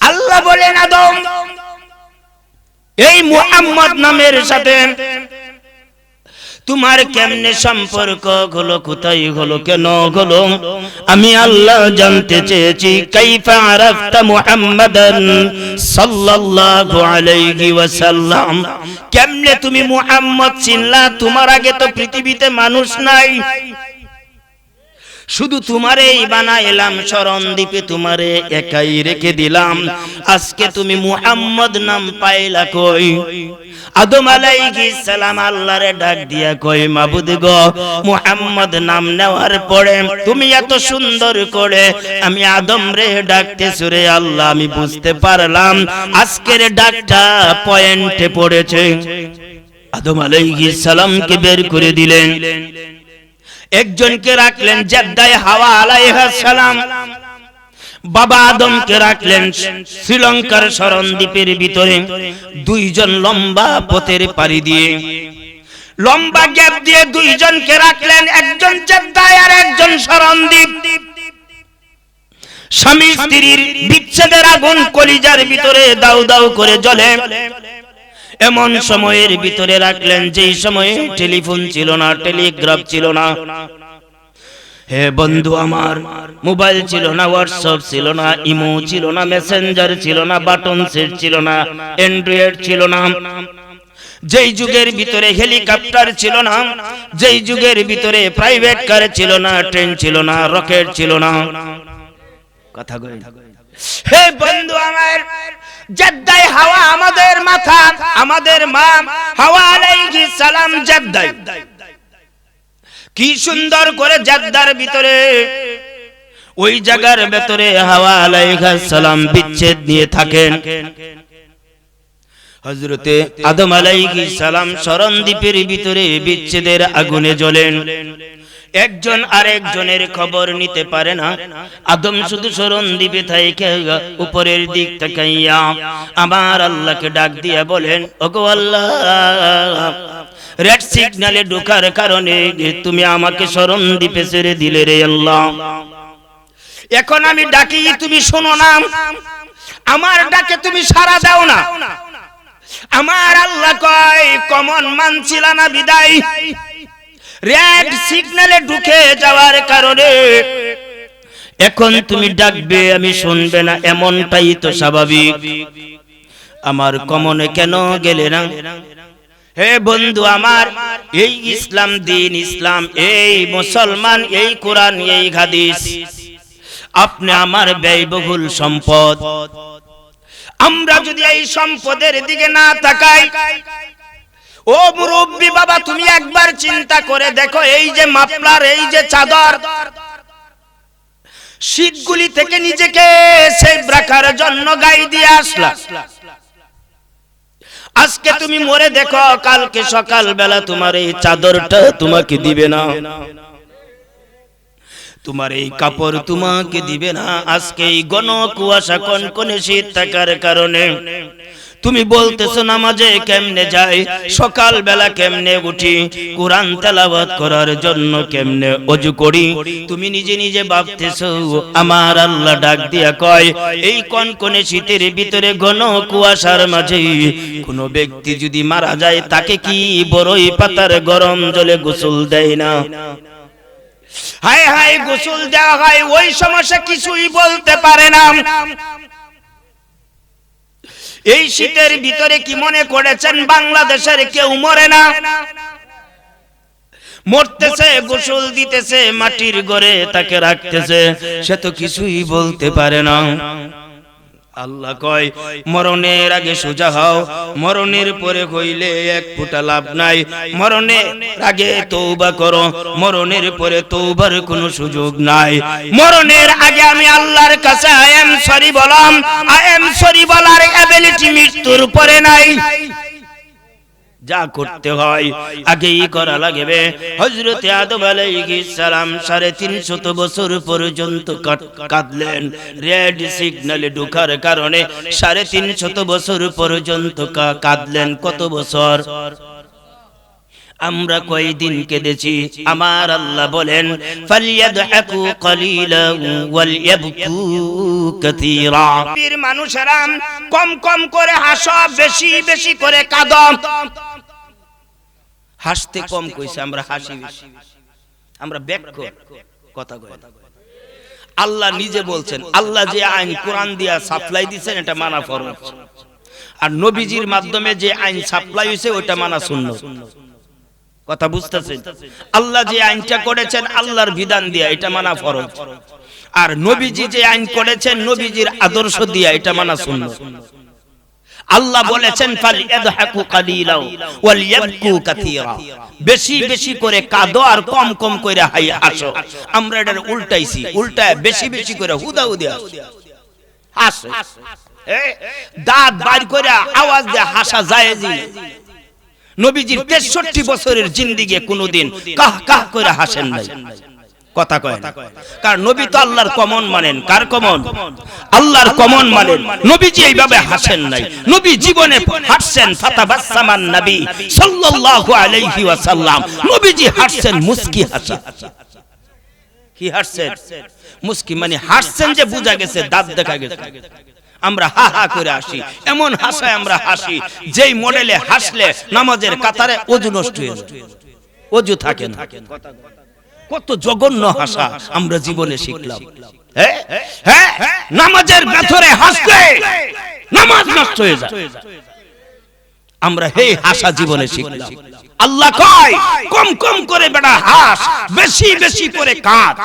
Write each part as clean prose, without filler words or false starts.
আল্লাহ বলেন আদম এই মুহাম্মদ নামের সাথে তোমার কেমনে সম্পর্ক হলো, কোথায় হলো, কেন হলো? আমি আল্লাহ জানতে চেয়েছি। কাইফা আরাফতা মুহাম্মাদান সাল্লাল্লাহু আলাইহি ওয়াসাল্লাম, কেমনে তুমি মুহাম্মদ চিনলা? তোমার আগে তো পৃথিবীতে মানুষ নাই, শুধু তোমারেই বানাইলাম, শরণদ্বীপে তোমারে একাই রেখে দিলাম। আজকে তুমি মুহাম্মদ নাম পাইলা কই? আদম আলাইহিস সালাম আল্লাহরে ডাক দিয়া কই, মাবুদ গো, মুহাম্মদ নাম নেওয়ার পরে তুমি এত সুন্দর করে আমি আদম রে ডাকতেছো রে আল্লাহ, আমি বুঝতে পারলাম আজকের ডাকটা পয়েন্টে পড়েছে। আদম আলাইহিস সালামকে বের করে দিলেন, একজনকে রাখলেন জেদ্দায় হাওয়া আলাইহিস সালাম, বাবা আদমকে রাখলেন শ্রীলঙ্কার শরণদ্বীপের ভিতরে। দুইজন লম্বা পথের পাড়ি দিয়ে, লম্বা গ্যাপ দিয়ে দুইজনকে রাখলেন, একজন জেদ্দায় আর একজন শরণদ্বীপ। স্বামী স্ত্রীর বিচ্ছেদের আগুন কলিজার ভিতরে দাউ দাউ করে জ্বলে। এমন সময়ের ভিতরে রাখলেন যেই সময়ে টেলিফোন ছিল না, টেলিগ্রাফ ছিল না, হে বন্ধু আমার, মোবাইল ছিল না, হোয়াটসঅ্যাপ ছিল না, ইমো ছিল না, মেসেঞ্জার ছিল না, বাটন সেট ছিল না, অ্যান্ড্রয়েড ছিল না, যেই যুগের ভিতরে হেলিকপ্টার ছিল না, যেই যুগের ভিতরে প্রাইভেট কার ছিল না, ট্রেন ছিল না, রকেট ছিল না। কথা কই, হে বন্ধু আমার, জেদ্দায় হাওয়া আমাদের মাথা, আমাদের মা হাওয়া আলাইহিস সালাম জেদ্দায়। কি সুন্দর করে জেদ্দার ভিতরে, ওই জায়গার ভিতরে হাওয়া আলাইহিস সালাম বিচ্ছেদ নিয়ে থাকেন। হযরতে আদম আলাইহিস সালাম শরণদ্বীপের ভিতরে বিচ্ছেদের আগুনে জ্বলেন। একজন আরেকজনের খবর নিতে পারে না। আদম শুধু শরণদ্বীপে থেকে উপরের দিক তাকাইয়া আমার আল্লাহকে ডাক দিয়া বলেন, ওগো আল্লাহ, রেড সিগন্যালে ঢোকার কারণে তুমি আমাকে শরণদ্বীপে ছেড়ে দিলে রে আল্লাহ। এখন আমি ডাকি, তুমি শোনো না, আমার ডাকে তুমি সাড়া দাও না। আমার আল্লাহ কয়, কমন মানছিল না বিদায়, রেড সিগন্যালে ঢুকে যাওয়ার কারণে এখন তুমি ডাকবে, আমি শুনবে না, এমনটাই তো স্বাভাবিক। আমার কমনে কেন গেলে না? হে বন্ধু আমার, এই ইসলাম দিন, ইসলাম, এই মুসলমান, এই কোরআন, এই হাদিস, আপনি আমার ব্যয়বহুল সম্পদ। আমরা যদি এই সম্পদের দিকে না তাকাই, ও মুরব্বি বাবা, তুমি একবার চিন্তা করে দেখো, এই যে মাফলার, এই যে চাদর, শীতগুলি থেকে নিজেকে সেভ রাখার জন্য গায়ে দিয়ে আসলা। আজকে তুমি মরে দেখো, কালকে সকাল বেলা তোমার এই চাদরটা তোমাকে দিবে না, তোমার এই কাপড় তোমাকে দিবে না। আজকে এই ঘন কুয়াশা কনকনে শীত থাকার কারণে তুমি বলতেছো নামাজে কেমনে যাই, সকাল বেলা কেমনে উঠি, কোরআন তেলাওয়াত করার জন্য কেমনে ওযু করি। তুমি নিজে নিজে ভাবতেছো। আমার আল্লাহ ডাক দিয়া কয়, এই কনকনে শীতের ভিতরে ঘন কুয়াশার মাঝে কোন ব্যক্তি যদি মারা যায়, তাকে কি বড়ই পাতার গরম জলে গোসল দেয় না? হায় হায়, গোসল দেওয়া হয়, ওই সমস্যা কিছুই বলতে পারে না। এই শীতের ভিতরে কি মনে করেছেন বাংলাদেশের কেউ মরে না? মরতেছে, গোসল দিতেছে, মাটির ঘরে তাকে রাখতেছে, সে তো কিছুই বলতে পারে না। আল্লাহ কয়, মরণের আগে সোজা হও, মরণের পরে হইলে এক ফোঁটা লাভ নাই। মরণের আগে তওবা করো, মরণের পরে তওবার কোনো সুযোগ নাই। মরণের আগে আমি আল্লাহর কাছে আই এম সরি বললাম, আই এম সরি বলার এবিলিটি মৃত্যুর পরে নাই। যা করতে হয় আগেই করা লাগবে। হযরতে আদম আলাইহিস সালাম 350 বছর পর্যন্ত কাঁদলেন, রেড সিগন্যালে ঢোকার কারণে 350 বছর পর্যন্ত কাঁদলেন। কত বছর? আমরা কয়দিন কেঁদেছি। আমার আল্লাহ বলেন ফালইয়াদহাকু কালিলান ওয়ালইয়াবকু কাসীরা। বীর মানুষেরা কম কম করে হাসো, বেশি বেশি করে কাঁদো। হাসতে কম কইছে, আমরা হাসি বেশি। আমরা ব্যাখ্য কথা কই। আল্লাহ নিজে বলছেন, আল্লাহ যে আইন কোরআন দিয়া সাপ্লাই দিবেন এটা মানা ফরজ, আর নবীজির মাধ্যমে যে আইন সাপ্লাই হইছে ওটা মানা সুন্নাত। কথা বুঝতেছেন? আল্লাহ যে আইনটা করেছেন আল্লাহর বিধান দিয়া, এটা মানা ফরজ, আর নবীজি যে আইন করেছেন নবীজির আদর্শ দিয়া, এটা মানা সুন্নাত। আল্লাহ বলেছেন ফালইয়াদহাকু কালিলাও ওয়ালইয়াবকু কাসীরা, বেশি বেশি করে কাঁদো আর কম কম করে হাসো। আমরা এটার উল্টাইছি, উল্টায় বেশি বেশি করে হুদাহুদি হাসো। দাঁত বাইর করে আওয়াজ দিয়ে হাসা জায়েজ। নবীজির 63 বছরের জিন্দেগি কোনদিন কাহ কাহ করে হাসেন নাই। কথা কয় না, কারণ নবী তো আল্লাহর কমন মানেন। কার কমন? আল্লাহর কমন মানেন। নবীজি এইভাবে হাসেন নাই, নবী জীবনে হাসছেন ফাতাবাসসামান নবী সাল্লাল্লাহু আলাইহি ওয়াসাল্লাম। নবীজি হাসছেন মুস্কি হাসা। কি হাসছেন? মুস্কি, মানে হাসছেন যে বোঝা গেছে, দাঁত দেখা গেছে। আমরা হা হা করে হাসি, এমন হাসায় আমরা হাসি যেই মডেলে হাসলে নামাজের কাতারে ওযু নষ্ট হয়ে যায়, ওযু থাকে না। কত জঘন্য হাসা আমরা জীবনে শিখলাম। নামাজের ভেতরে হাসলে নামাজ নষ্ট হয়ে যায়, আমরা হে হাসা জীবনে শিখলাম। আল্লাহ কয় কম কম করে বেটা হাস, বেশি বেশি করে কাঁদ।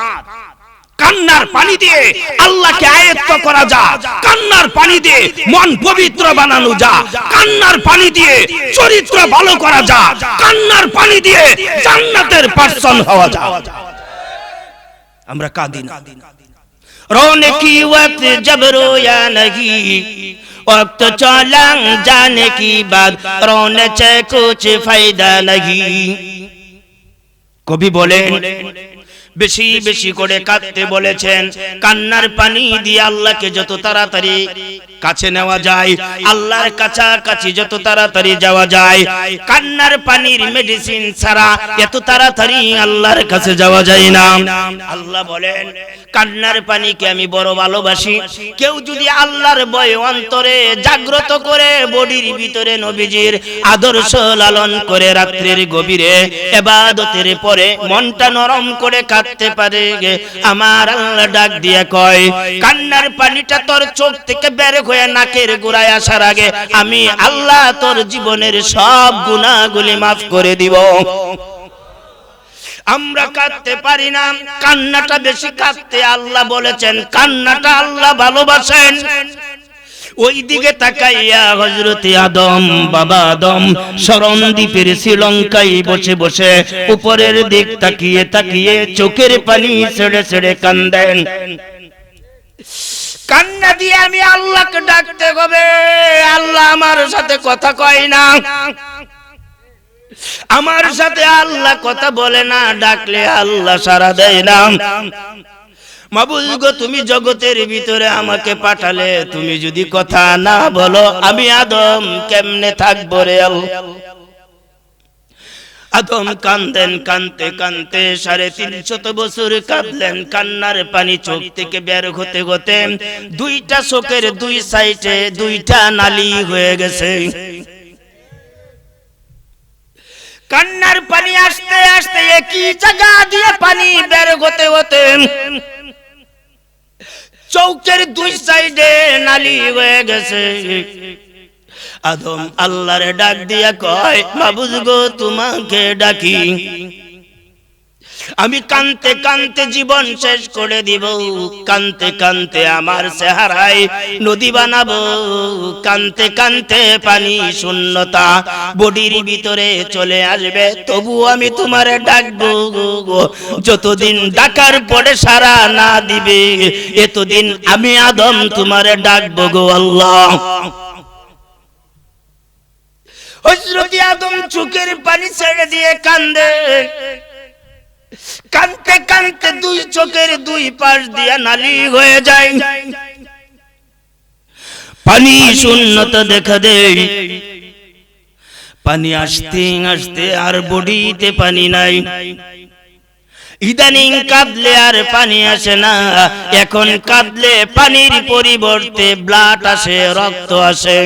কান্নার পানি দিয়ে আল্লাহকে আয়ত্ত করা যায়, কান্নার পানি দিয়ে মন পবিত্র বানানো যায়, কান্নার পানি দিয়ে চরিত্র ভালো করা যায়, কান্নার পানি দিয়ে জান্নাতের পার্সন হওয়া যায়। আমরা কাঁদি না। रोने की वक्त जब रोया नहीं, वक्त चला जाने की बात, रोने से कुछ फायदा नहीं। कवि बोले বেশি বেশি করে কাঁদতে বলেছেন। কান্নার পানি দিয়ে আল্লাহকে যত তাড়াতাড়ি কাছে নেওয়া যায়, আল্লাহর কাছাকাছি যত তাড়াতাড়ি যাওয়া যায়, কান্নার পানির মেডিসিন ছাড়া এত তাড়াতাড়ি আল্লাহর কাছে যাওয়া যায় না। আল্লাহ বলেন কান্নার পানিকে আমি বড় ভালোবাসি। কেউ যদি আল্লাহর ভয় অন্তরে জাগ্রত করে বডির ভিতরে নবীজির আদর্শ লালন করে রাত্রির গভীরে ইবাদতের পরে মনটা নরম করে কাঁদতে পারে, আমার আল্লাহ ডাক দিয়ে কয় কান্নার পানিটা তোর চোখ থেকে বের হয়ে নাকের গোড়ায় আসার আগে আমি আল্লাহ তোর জীবনের সব গুনাহগুলি মাফ করে দিব। আমরা কাঁদতে পারি না, কান্নাটা বেশি কাঁদতে আল্লাহ বলেছেন, কান্নাটা আল্লাহ ভালোবাসেন। ওই দিকে তাকাইয়া হযরত আদম, বাবা আদম শরণদ্বীপের শ্রীলঙ্কায় বসে বসে উপরের দিক তাকিয়ে তাকিয়ে চোখের পানি ছেড়ে ছেড়ে কান্দেন। কান্না দিয়ে আমি আল্লাহকে ডাকতে হবে, আল্লাহ আমার সাথে কথা কয় না, আমার সাথে আল্লাহ কথা বলে না, ডাকলে আল্লাহ সাড়া দেয় না। মাবুদ গো, তুমি জগতের ভিতরে আমাকে পাঠালে, তুমি যদি কথা না বলো আমি আদম কেমনে থাকবো রে আল্লাহ। আদম কান্দেন, কানতে কানতে 350 বছর কাঁদলেন। কান্নার পানি চোখ থেকে বের হতে হতে দুইটা চোখের দুই সাইডে দুইটা নালী হয়ে গেছে। কান্নার পানি আসতে আসতে একই জায়গা দিয়ে পানি বের হতে হতে চৌকের দুই সাইডে নালী হয়ে গেছে। আদম আল্লাহর ডাক দিয়া কয় মাবুদ গো, তোমাকে ডাকি, আমি কানতে কানতে জীবন শেষ করে দিব, কানতে কানতে আমার চেহারায় নদী বানাবো, কানতে কানতে পানি শূন্যতা বডির ভিতরে চলে আসবে, তবু আমি তোমারে ডাকবো। যতদিন ডাকার পরে সাড়া না দিবে এতদিন আমি আদম তোমারে ডাকবো গো আল্লাহ। হযরত আদম চোখের পানি ছেড়ে দিয়ে কান্দে, কানতে কানতে দুই চোখের দুই পাশ দিয়া নালী হয়ে যায়, পানি শূন্যতা দেখা দেয়। পানি আসতে আসতে আর বডিতে পানি নাই। ইদানিং কাঁদলে আর পানি আসে না, এখন কাঁদলে পানির পরিবর্তে ব্লাড আসে, রক্ত আসে।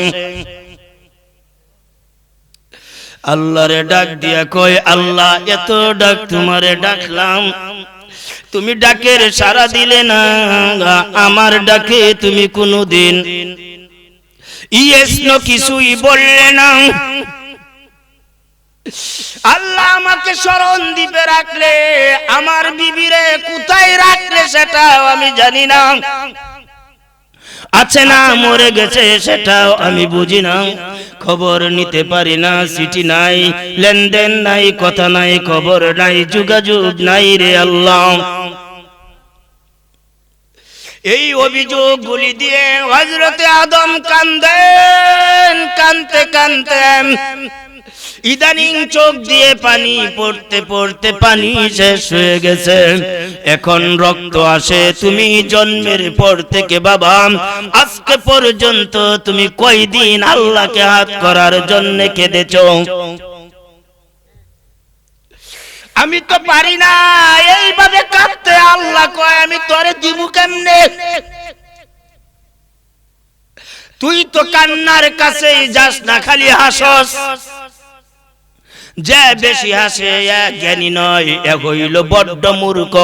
আল্লাহরে ডাক দিয়া কয়, আল্লাহ এত ডাক তোমারে ডাকলাম, তুমি ডাকের সাড়া দিলে না, আমার ডাকে তুমি কোনোদিন ইয়েস নো কিছুই বললে না। আল্লাহ আমাকে স্মরণ দ্বীপে রাখলে, আমার বিবিরে কোথায় রাখলে সেটাও আমি জানি না, আছে না মরে গেছে সেটাও আমি বুঝি না, খবর নিতে পারি না, চিঠি নাই, লেনদেন নাই, কথা নাই, খবর নাই, যোগাযোগ নাই রে আল্লাহ। এই অভিযোগগুলি দিয়ে হযরতে আদম কাঁদেন, কাঁদতে কাঁদতে ইদানিং চোখ দিয়ে পানি পড়তে পড়তে পানি শেষ হয়ে গেছে, এখন রক্ত আসে। তুমি জন্মের পর থেকে বাবা আজকে পর্যন্ত তুমি কয়দিন আল্লাহকে হাত করার জন্য কেঁদেছো? আমি তো পারি না এইভাবে কাঁদতে। আল্লাহ কয়, আমি তোরে দিব কেমনে? তুই তো কান্নার কাছে যাস না, খালি হাসস। যে বেশি হাসে জ্ঞানী নয়, এ হইল বড্ড মূর্খ।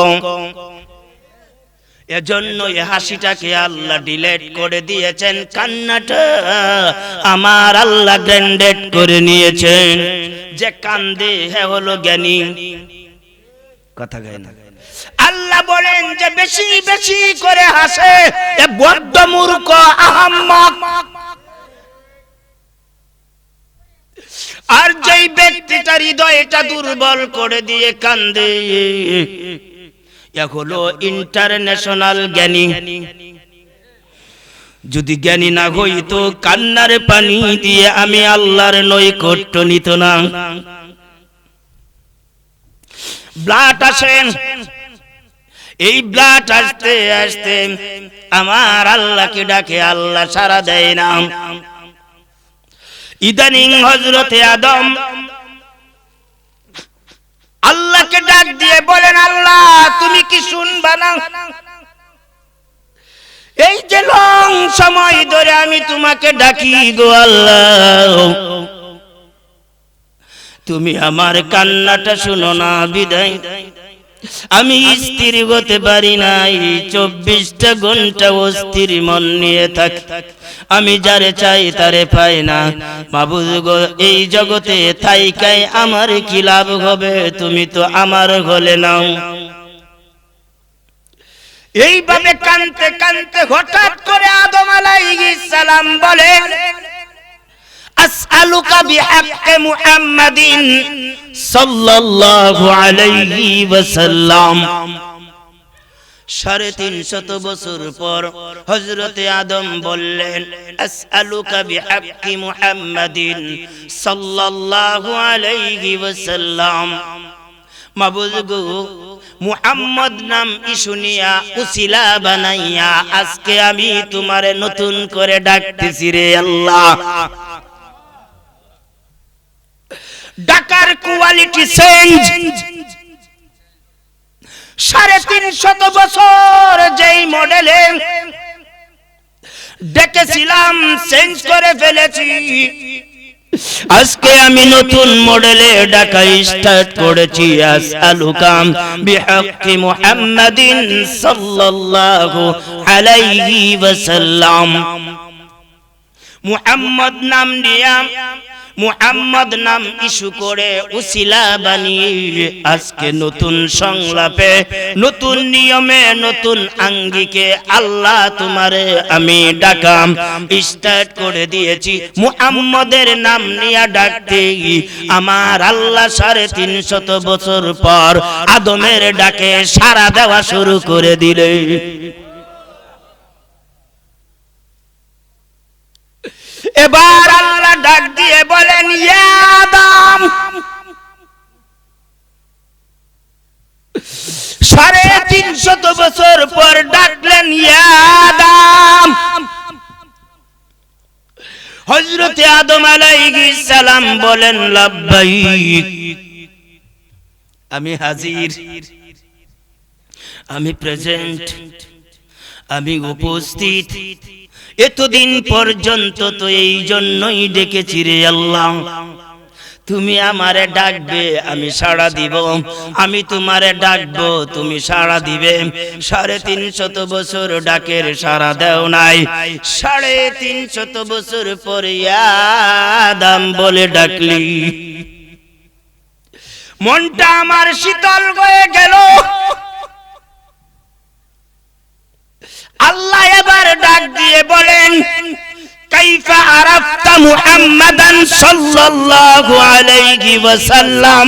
এজন্য এই হাসিটাকে আল্লাহ ডিলেট করে দিয়েছেন, কান্নাটা আমার আল্লাহ গ্র্যান্ডেড করে নিয়েছেন। যে কান্দে হে হলো জ্ঞানী। কথা গায় না। আল্লাহ বলেন যে বেশি বেশি করে হাসে এ বড্ড মূর্খ, আহাম্মক। আর যেই ব্যক্তিটার হৃদয়টা দুর্বল করে দিয়ে কান্দে এ হলো ইন্টারন্যাশনাল জ্ঞানী। যদি জ্ঞানী না হইতো কান্নার পানি দিয়ে আমি আল্লাহর নৈকট্য নিত না। ব্লাড আসেন, এই ব্লাড আসতে আসতে আমার আল্লাহকে ডাকে, আল্লাহ সাড়া দেয় না। ইদানিং হযরতে আদম আল্লাহকে ডাক দিয়ে বলেন, আল্লাহ তুমি কি শুনবা না? এই যে লং সময় ধরে আমি তোমাকে ডাকি গো আল্লাহ, তুমি আমার কান্নাটা শুনো না বিদায় আমি স্থির হতে পারি নাই। 24টা ঘন্টা অস্থির মন নিয়ে থাকি, আমি যারে চাই তারে পাই না। মাবুদ গো, এই জগতে থাইকাই আমার কি লাভ হবে? তুমি তো আমার হলে নাও। এইভাবে কানতে কানতে হঠাৎ করে আদম আলাইহিস সালাম বলেন, আসআলুকা বিহাক্কি মুহাম্মাদিন সাল্লাল্লাহু আলাইহি ওয়াসাল্লাম। 350 বছর পর হযরতে আদম বললেন, আসআলুকা বিহাক্কি মুহাম্মাদিন সাল্লাল্লাহু আলাইহি ওয়াসাল্লাম। মাবুদ গো, মুহাম্মদ নাম শুনিয়া উসিলা বানাইয়া আজকে আমি তোমারে নতুন করে ডাকতেছি রে আল্লাহ। ডাকার কোয়ালিটি চেঞ্জ। 350 বছর যেই মডেলে ডেকেছিলাম চেঞ্জ করে ফেলেছি। আজকে আমি নতুন মডেলে ডাকা স্টার্ট করেছি। আসআলুকা বিহাক্কি মুহাম্মাদিন সাল্লাল্লাহু আলাইহি ওয়াসাল্লাম। মুহাম্মদ নাম নিয়া, মুহাম্মদ নাম ইস্যু করে উসিলা বানিয়ে আজকে নতুন সংলাপে, নতুন নিয়মে, নতুন আঙ্গিকে আল্লাহ তোমারে আমি ডাকাম স্টার্ট করে দিয়েছি। মুহাম্মদের নাম নিয়ে ডাকতে আমার আল্লাহ 350 বছর পর আদমের ডাকে সাড়া দেওয়া শুরু করে দিলে। এবার আল্লাহ ডাক দিয়ে বলেন, ইয়া আদম। 350 বছর পর ডাকলেন, ইয়া আদম। হযরতে আদম আলাইহিস সালাম বলেন লাব্বাইক, আমি হাজির, আমি প্রেজেন্ট, আমি উপস্থিত। এতদিন পর্যন্ত তো এই জন্যই ডেকেছি রে আল্লাহ, তুমি আমারে ডাকবে আমি সাড়া দিব, আমি তোমারে ডাকবো তুমি সাড়া দিবে। 350 বছর ডাকের সাড়া দেও নাই, 350 বছর পরে আদম বলে ডাকলি, মনটা আমার শীতল হয়ে গেল। আল্লাহ এবার ডাক দিয়ে বলেন, কাইফা আরাফতা মুহাম্মাদান সাল্লাল্লাহু আলাইহি ওয়াসাল্লাম।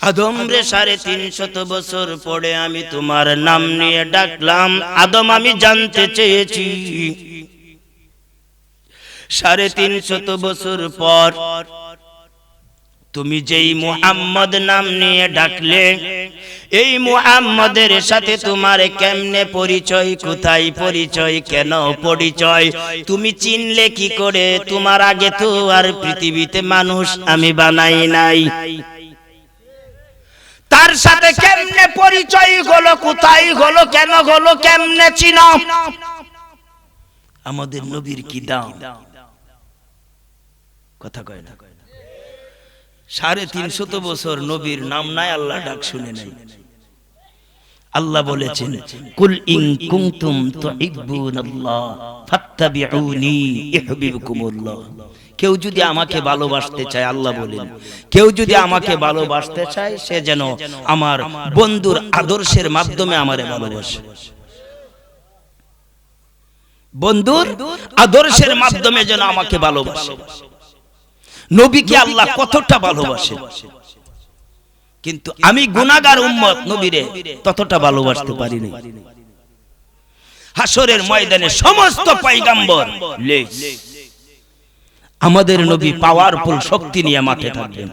আদম রে 350 বছর পরে আমি তোমার নাম নিয়ে ডাকলাম। আদম আমি জানতে চেয়েছি 350 বছর পর তুমি যেই মুহাম্মদ নাম নিয়ে ডাকলে, এই মুহাম্মদের সাথে তোমার কেমনে পরিচয়, কোথায় পরিচয়, কেন পরিচয়, তুমি চিনলে কি করে? তোমার আগে তো আর পৃথিবীতে মানুষ আমি বানাই নাই, তার সাথে কেমনে পরিচয় হলো, কোথায় হলো, কেন হলো, কেমনে চিনো? আমাদের নবীর কি দাম? কথা কয় না। 350 বছর নবীর নাম নাই, আল্লাহ ডাক শুনে নাই। আল্লাহ বলেছেন, কুল ইন কুনতুম তুহিব্বুনাল্লাহ ফাত্তাবিউনি ইউহিব্বুকুমুল্লাহ। কেউ যদি আমাকে ভালোবাসতে চায়, আল্লাহ বলেন, কেউ যদি আমাকে ভালোবাসতে চায় সে যেন আমার বন্ধুর আদর্শের মাধ্যমে আমারে ভালোবাসে। বন্ধুর আদর্শের মাধ্যমে যেন আমাকে ভালোবাসে। নবীকে আল্লাহ কতটা ভালোবাসে, কিন্তু আমি গুনাহগার উম্মত নবীরে ততটা ভালোবাসতে পারি না। হাসরের ময়দানে সমস্ত পয়গম্বর লেস, আমাদের নবী পাওয়ারফুল শক্তি নিয়ে মাঠে থাকবেন।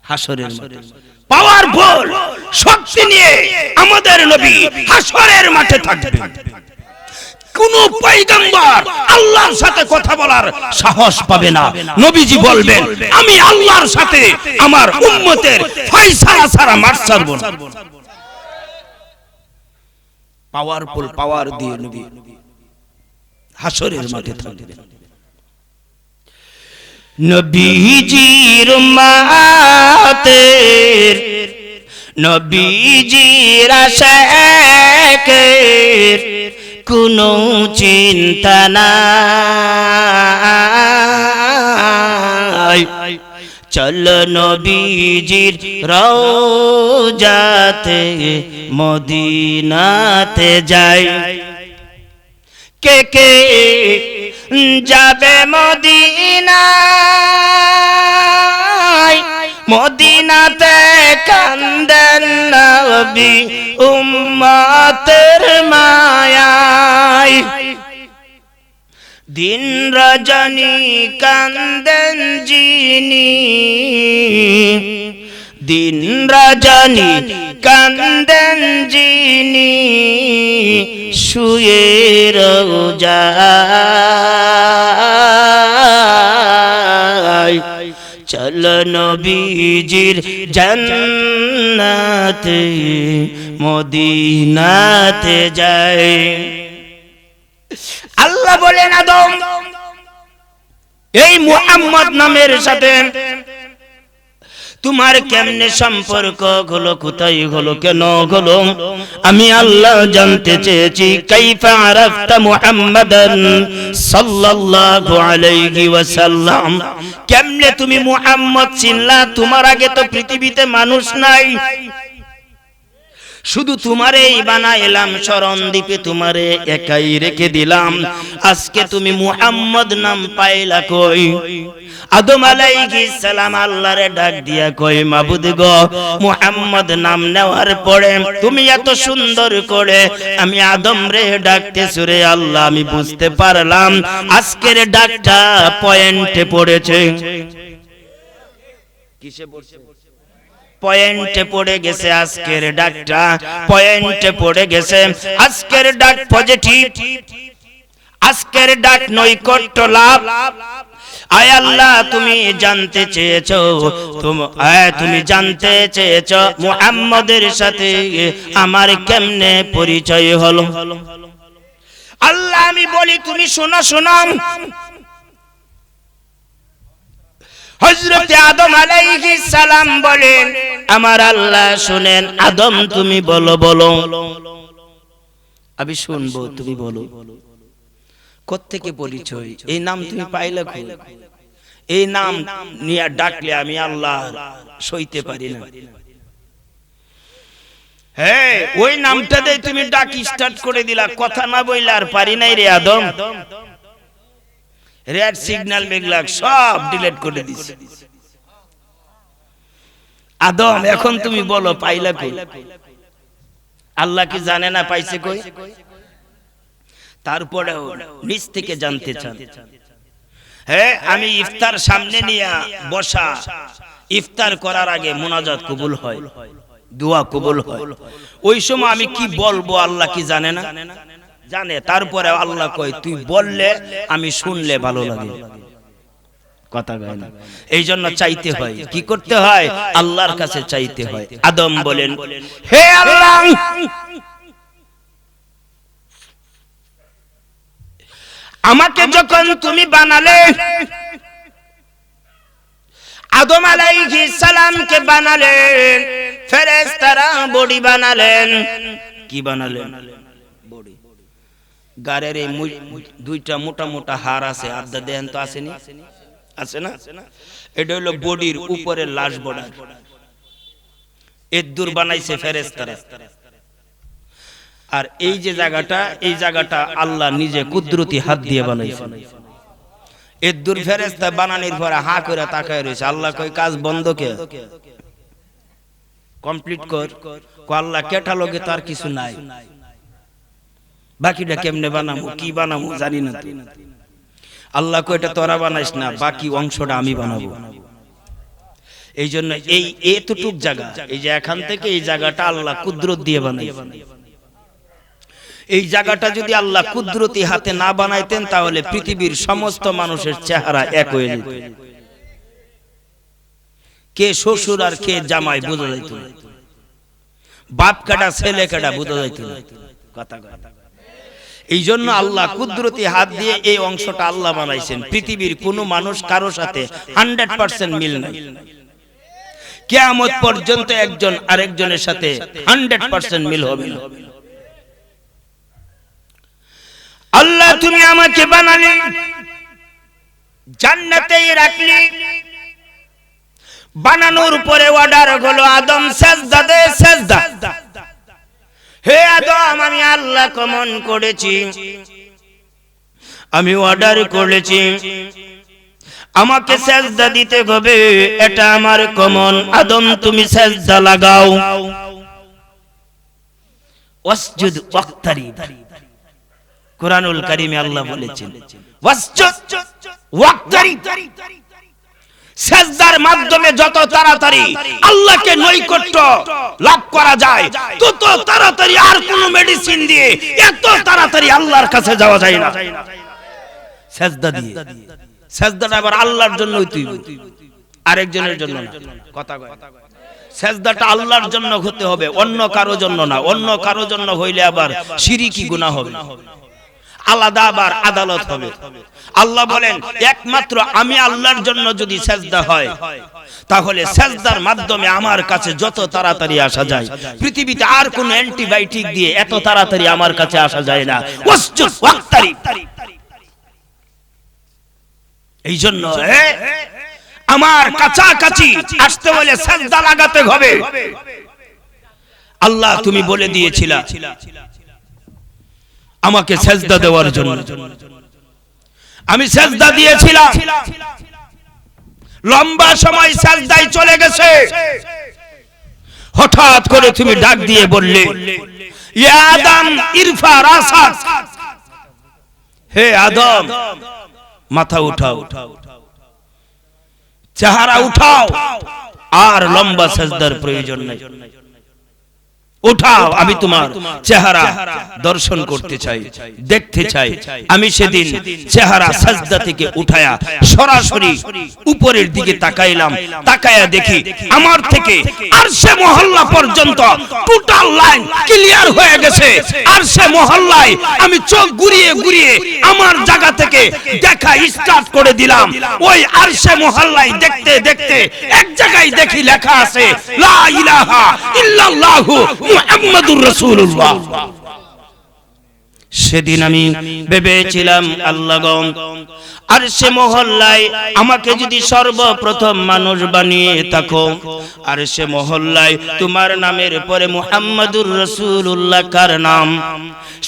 হাসরের ময়দানে পাওয়ারফুল শক্তি নিয়ে আমাদের নবী হাসরের মাঠে থাকবেন। কোন পয়গম্বর আল্লাহর সাথে কথা বলার সাহস পাবে না। নবীজি বলবেন, আমি আল্লাহর সাথে আমার উম্মতের ফয়সালা ছাড়া মার ছাড়ব না। পাওয়ারফুল পাওয়ার দিয়ে নবী হাসরের মাঠে থাকবেন। নবীজির উম্মতের, নবীজির আশিকের কোনো চিন্তা নাই, চল নবীজির রওজাতে মদিনাতে যাই। কে কে যাবে মদিনায়, মদিনাতে কান্দেন নবী উম্মতের মায়ায়। দিন রজনী কান্দেন যিনি, দিন রজনী কান্দেন যিনি শুয়ে রওজায়। চল নবীজির জান্নাতে মদিনাতে যায়। আল্লাহ বলেন, আদম এই মুহাম্মদ নামের সাথে তোমার কেমনে সম্পর্ক হলো, কোথায় হলো, কেন হলো? আমি আল্লাহ জানতে চেয়েছি। কাইফা আরাফতা মুহাম্মাদান সাল্লাল্লাহু আলাইহি ওয়াসাল্লাম, কেমনে তুমি মুহাম্মদ চিনলা? তোমার আগে তো পৃথিবীতে মানুষ নাই, শুধু তোমারেই বানাইলাম, শরণ দ্বীপে তোমারে একাই রেখে দিলাম। আজকে তুমি মুহাম্মদ নাম পাইলা কই? আদম আলাইহিস সালাম আল্লাহরে ডাক দিয়া কই, মাবুদ গো, মুহাম্মদ নাম নেওয়ার পরে তুমি এত সুন্দর করে আমি আদম রে ডাকতেছ রে আল্লাহ, আমি বুঝতে পারলাম আজকের ডাকটা পয়েন্টে পড়েছে। কিসে পড়ছে? পয়েন্টে পড়ে গেছে। আজকের ডাকটা পয়েন্টে পড়ে গেছে। আজকের ডাক পজিটিভ, আজকের ডাক নৈকট্য লাভ। আয় আল্লাহ, তুমি জানতে চেয়েছো, তুমি জানতে চেয়েছো মুহাম্মদের সাথে আমার কেমনে পরিচয় হলো। আল্লাহ আমি বলি তুমি শোনো শোনো। হযরত আদম আলাইহিস সালাম বলেন, আমার আল্লাহ শুনেন, আদম তুমি বলো বলো। আমি শুনবো, তুমি বলো কোত্থেকে পরিচয়, এই নাম তুমি পাইলে কই? এই নাম নিয়ে ডাকলে আমি আল্লাহ সইতে পারি না। হ্যাঁ, ওই নামটা দিয়ে তুমি ডাক স্টার্ট করে দিলা, কথা না বইলে আর পারি নাই রে আদম। রেড সিগন্যাল মেঘলা সব ডিলিট করে দিস। আদম এখন তুমি বলো পাইলা কই? আল্লাহ কি জানে না পাইছে কই? তারপরেও নিজ থেকে জানতে চান। হ্যাঁ, আমি ইফতার সামনে নিয়ে বসা, ইফতার করার আগে মুনাজাত কবুল হয়, দোয়া কবুল হয়। ওই সময় আমি কি বলবো আল্লাহ কি জানে না? জানে। তারপরে আল্লাহ কয় তুই বললে আমি শুনলে ভালো লাগে, কথা কয় না। এই জন্য চাইতে হয়, কি করতে হয়? আল্লাহর কাছে চাইতে হয়। আদম বলেন, হে আল্লাহ, আমাকে যখন তুমি বানালে, আদম আলাইহিস সালামকে বানালেন, ফেরেশতারা বডি বানালেন। কি বানালেন? বডি। গারের এই দুইটা মোটা মোটা হাড় আছে, আদা দেন তো আসেনি? আছে না? এটা হলো বডির উপরে লাশ বর্ডার। এর দূর বানাইছে ফেরেশতারা। আর এই যে জায়গাটা, এই জায়গাটা আল্লাহ নিজে কুদরতি হাত দিয়ে বানাইছে। এর দূর ফেরেশতা বানানোর পরে হা করে তাকায় রয়েছে। আল্লাহ কই কাজ বন্ধ কে? কমপ্লিট কর। আল্লাহ ক্যাটালগে তার কিছু নাই, বাকিটা কেমনে বানাবো, কি বানাবো জানি না। আল্লাহ কই এটা তোরা বানাইস না, বাকি অংশটা আমি বানাবো। এই জন্য এই এতটুক জায়গা, এই যে এখান থেকে এই জায়গাটা আল্লাহ কুদরত দিয়ে বানাইছে। এই জায়গাটা যদি আল্লাহ কুদরতি হাতে না বানাইতেন তাহলে পৃথিবীর সমস্ত মানুষের চেহারা এক হয়ে যেত। কে শ্বশুর আর কে জামাই বোঝা যাইত না, বাপ কাটা ছেলে কাটা বোঝা যাইত না, কথা কথা। এই জন্য আল্লাহ কুদরতি হাত দিয়ে এই অংশটা আল্লাহ বানাইছেন। পৃথিবীর কোন মানুষ কারো সাথে 100% মিল নাই। কিয়ামত পর্যন্ত একজন আরেকজনের সাথে 100% মিল হবে না। আল্লাহ তুমি আমাকে বানালে, জান্নাতেই রাখলি, বানানোর পরে অর্ডার হলো আদম সেজদা দে, সেজদা। হে আদম, আমি আল্লাহ কমন করেছি, আমি অর্ডার করেছি, আমাকে সেজদা দিতে হবে, এটা আমার কমন। আদম তুমি সেজদা লাগাও। ওয়াসজুদ ওয়াক্তারিব, কুরআনুল কারীমে আল্লাহ বলেছেন ওয়াসজুদ ওয়াক্তারিব। সিজদার মাধ্যমে যত তাড়াতাড়ি আল্লাহকে নৈকট্য লাভ করা যায়, তত তাড়াতাড়ি আর কোনো মেডিসিন দিয়ে এত তাড়াতাড়ি আল্লাহর কাছে যাওয়া যায় না। সিজদা দিয়ে, সিজদাটা আবার আল্লাহর জন্যই, তুই আরেকজনের জন্য না, কথা কয়। সিজদাটা আল্লাহর জন্য হতে হবে, অন্য কারো জন্য না। অন্য কারো জন্য হইলে আবার শিরকি গুনাহ হবে, আলাদা আবার আদালত হবে। আল্লাহ বলেন একমাত্র আমি আল্লাহর জন্য যদি সিজদা হয়, তাহলে সিজদার মাধ্যমে আমার কাছে যত তাড়াতাড়ি আসা যায়, পৃথিবীতে আর কোন অ্যান্টিবায়োটিক দিয়ে এত তাড়াতাড়ি আমার কাছে আসা যায় না। ওয়াসজুদ ওয়াক্তারিব। এই জন্য আমার কাছাকাছি আসতে হলে সিজদা লাগাতে হবে। আল্লাহ তুমি বলে দিয়েছিলা আমাকে সিজদা দেওয়ার জন্য, আমি সিজদা দিয়েছিলাম, লম্বা সময় সিজদায় চলে গেছে। হঠাৎ করে তুমি ডাক দিয়ে বললে ইয়া আদম ইরফা রাসাক, হে আদম মাথা উঠাও, চেহারা উঠাও, আর লম্বা সিজদার প্রয়োজন নাই। উঠাও, আমি তোমার চেহারা দর্শন করতে চাই, দেখতে চাই। আমি সেদিন চেহারা সাজদা থেকে উঠায়া সরাসরি উপরের দিকে তাকাইলাম, তাকায়া দেখি আমার থেকে আরশে মহল্লা পর্যন্ত টোটাল লাইন ক্লিয়ার হয়ে গেছে। আরশে মহল্লায় আমি চোখ ঘুরিয়ে ঘুরিয়ে আমার জায়গা থেকে দেখা স্টার্ট করে দিলাম। ওই আরশে মহল্লায় দেখতে দেখতে এক জায়গায় দেখি লেখা আছে লা ইলাহা ইল্লাল্লাহু মুহাম্মাদুর রাসূলুল্লাহ। সেদিন আমি ভেবেছিলাম আল্লাহ গো, আরশে মহল্লায় আমাকে যদি সর্বপ্রথম মানুষ বানিয়ে থাকো, আরশে মহল্লায় তোমার নামের পরে মুহাম্মাদুর রাসূলুল্লাহ কার নাম?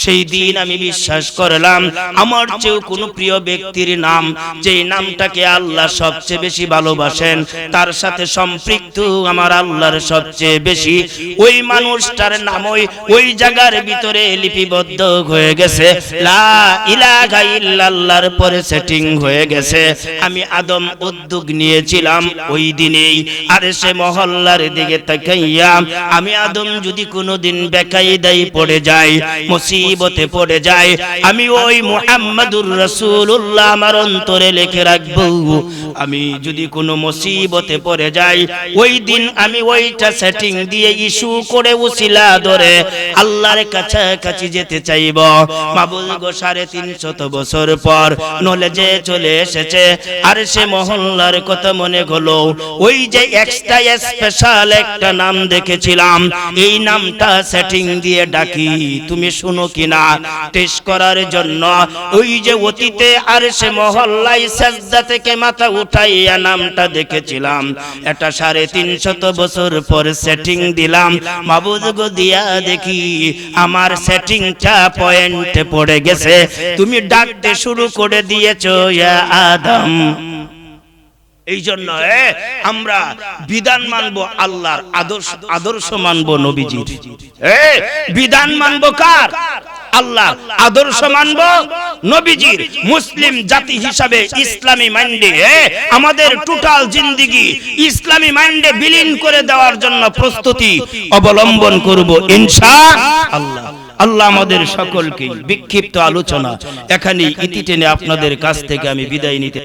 সেই দিন আমি বিশ্বাস করলাম আমার চেয়ে কোনো প্রিয় ব্যক্তির নাম, যেই নামটাকে আল্লাহ সবচেয়ে বেশি ভালোবাসেন, তার সাথে সম্পৃক্ত আমার আল্লাহর সবচেয়ে বেশি, ওই মানুষটার নাম ওই জায়গার ভিতরে লিপিবদ্ধ হয়ে গেছে। লা ইলাহা ইল্লাল্লাহর পরে সেটিং হয়ে গেছে। আমি আদম উদ্যোগ নিয়েছিলাম ওই দিনেই আরশে মহল্লার দিকে তাকাইয়া, আমি আদম যদি কোনোদিন বেকায়দায় পড়ে যাই, মুসিবতে পড়ে যায়, আমি ওই মুহাম্মাদুর রাসূলুল্লাহ আমার অন্তরে লিখে রাখব। আমি যদি কোনো মুসিবতে পড়ে যাই, ওই দিন আমি ওইটা সেটিং দিয়ে ইস্যু করে উসিলা ধরে আল্লাহর কাছাকাছি যেতে চাইব। মাবুদ গো 350 বছর পর নলেজে চলে এসেছে, আর সে মহল্লার কথা মনে হলো। ওই যে এক্সট্রা স্পেশাল একটা নাম দেখেছিলাম, এই নামটা সেটিং দিয়ে ডাকি, তুমি শুনো কিনা টেস্ট করার জন্য। ওই যে অতীতে আর সে মহল্লায় সাজদা থেকে মাথা উঠাইয়া নামটা দেখেছিলাম, এটা 350 বছর পর সেটিং দিলাম। মাবুদ গো দিয়া দেখি আমার সেটিংটা পয়েন্টে পড়ে গেছে, তুমি ডাকতে শুরু করে দিয়েছো ইয়া আদম। এই জন্য আমরা বিধান মানবো আল্লাহর, আদর্শ মানবো নবীজির। বিধান মানবো কার? আল্লাহ। আদর্শ মানবো নবীজির। মুসলিম জাতি হিসাবে ইসলামী মাইন্ডে আমাদের টোটাল জিন্দেগি ইসলামী মাইন্ডে বিলীন করে দেওয়ার জন্য প্রস্তুতি অবলম্বন করব ইনশাআল্লাহ। আল্লাহ আমাদের সকলকে বিক্ষিপ্ত আলোচনা এখানেই ইতি টেনে আপনাদের কাছ থেকে আমি বিদায় নিতে